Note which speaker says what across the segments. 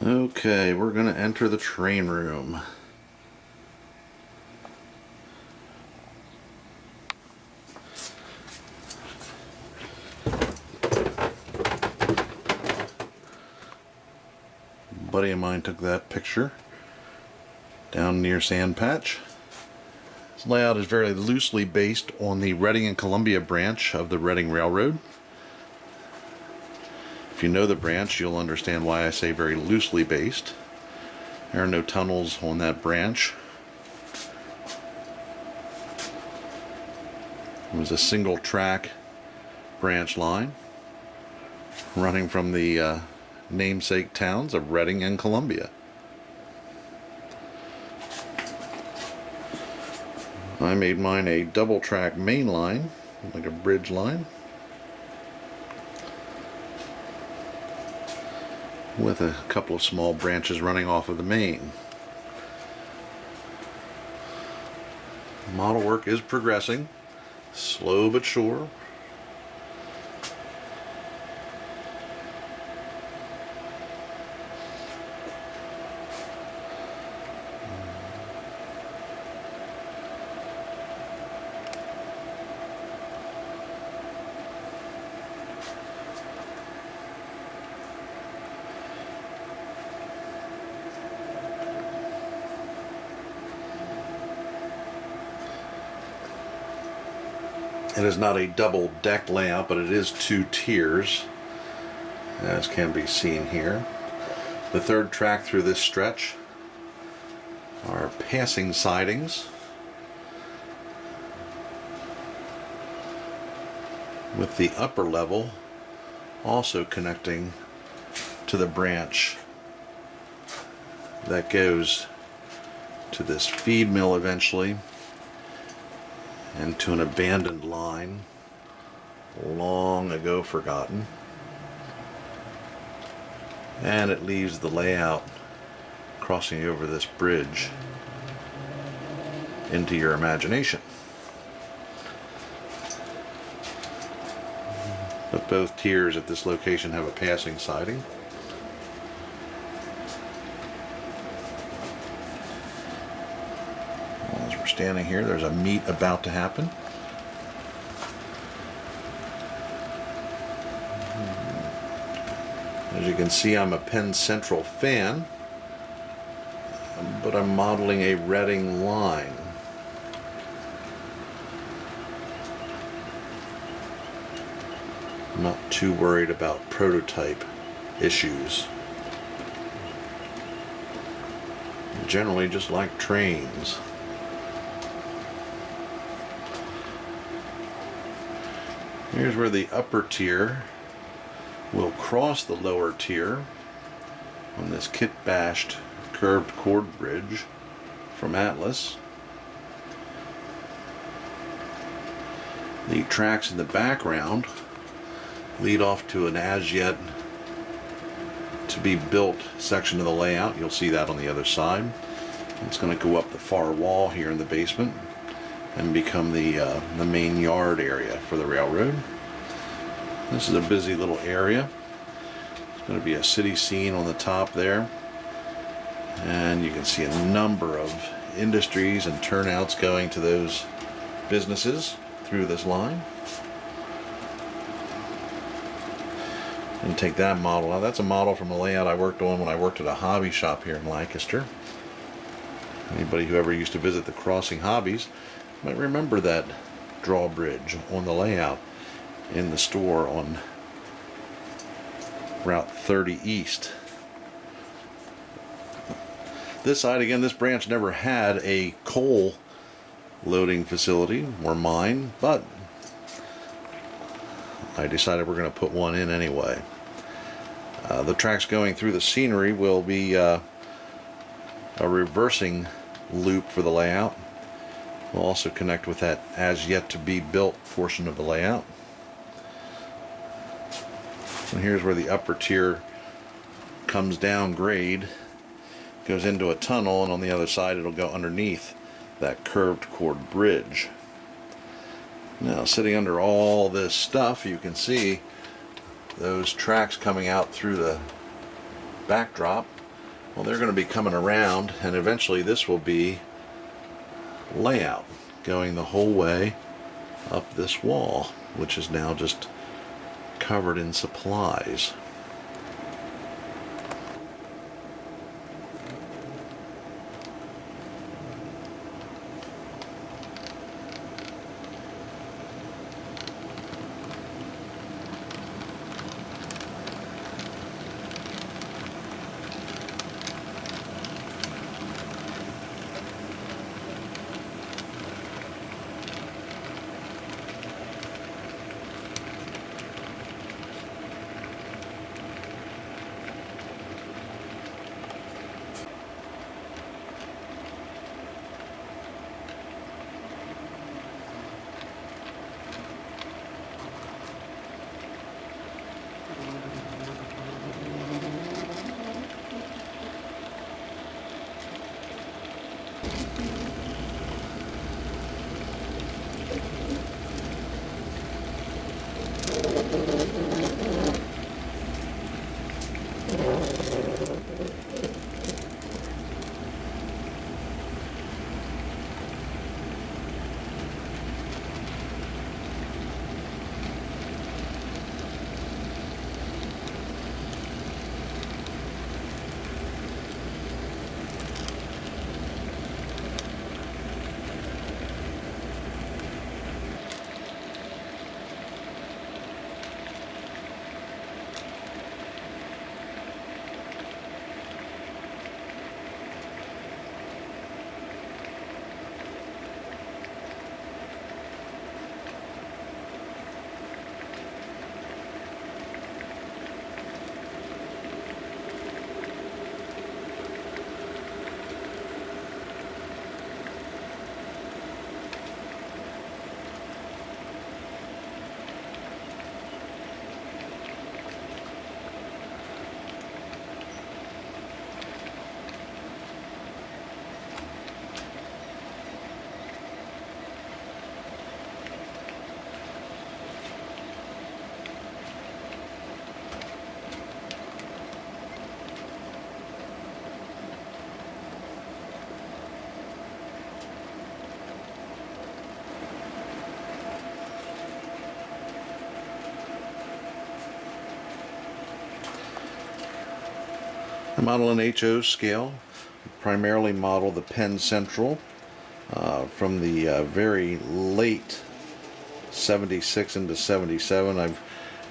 Speaker 1: Okay, we're going to enter the train room. A buddy of mine took that picture down near Sand Patch. This layout is very loosely based on the Reading and Columbia branch of the Reading Railroad. If you know the branch, you'll understand why I say very loosely based. There are no tunnels on that branch. It was a single track branch line running from the namesake towns of Reading and Columbia. I made mine a double track main line, like a bridge line, with a couple of small branches running off of the main. Model work is progressing, slow but sure. It is not a double deck layout, but it is two tiers, as can be seen here. The third track through this stretch are passing sidings with the upper level also connecting to the branch that goes to this feed mill eventually, and to an abandoned line long ago forgotten. And it leaves the layout crossing over this bridge into your imagination. But both tiers at this location have a passing siding. As we're standing here, there's a meet about to happen. As you can see, I'm a Penn Central fan, but I'm modeling a Reading line. I'm not too worried about prototype issues. I generally just like trains. Here's where the upper tier will cross the lower tier on this kit-bashed curved cord bridge from Atlas. The tracks in the background lead off to an as-yet to be built section of the layout. You'll see that on the other side. It's going to go up the far wall here in the basement and become the main yard area for the railroad. This is a busy little area. There's going to be a city scene on the top there, and you can see a number of industries and turnouts going to those businesses through this line. And take that model out. That's a model from a layout I worked on when I worked at a hobby shop here in Lancaster. Anybody who ever used to visit the Crossing Hobbies might remember that drawbridge on the layout in the store on Route 30 East. This side, again, this branch never had a coal loading facility, or mine, but I decided we're going to put one in anyway. The tracks going through the scenery will be a reversing loop for the layout. We'll also connect with that as yet to be built portion of the layout. And here's where the upper tier comes down grade, goes into a tunnel, and on the other side it'll go underneath that curved cord bridge. Now, sitting under all this stuff, you can see those tracks coming out through the backdrop Well, they're going to be coming around, and eventually this will be layout going the whole way up this wall, which is now just covered in supplies. I model an HO scale, primarily model the Penn Central from the very late 76 into 77. I've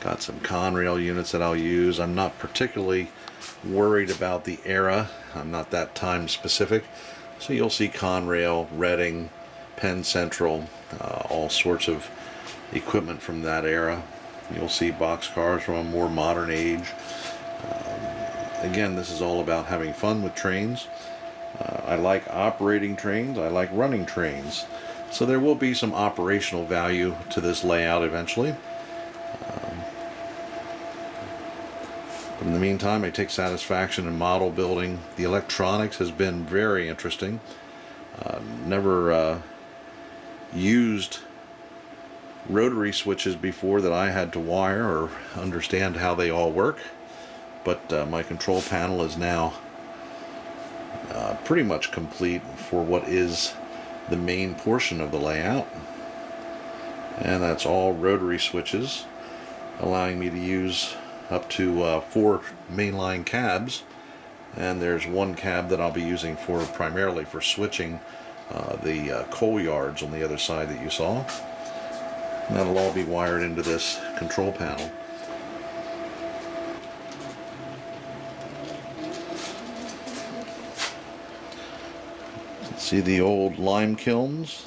Speaker 1: got some Conrail units that I'll use. I'm not particularly worried about the era. I'm not that time specific. So you'll see Conrail, Reading, Penn Central, all sorts of equipment from that era. You'll see boxcars from a more modern age. Again, this is all about having fun with trains. I like operating trains. I like running trains. So there will be some operational value to this layout eventually. But in the meantime, I take satisfaction in model building. The electronics has been very interesting. Never used rotary switches before that I had to wire or understand how they all work. But my control panel is now pretty much complete for what is the main portion of the layout. And that's all rotary switches, allowing me to use up to 4 mainline cabs. And there's one cab that I'll be using primarily for switching the coal yards on the other side that you saw. And that'll all be wired into this control panel. See the old lime kilns?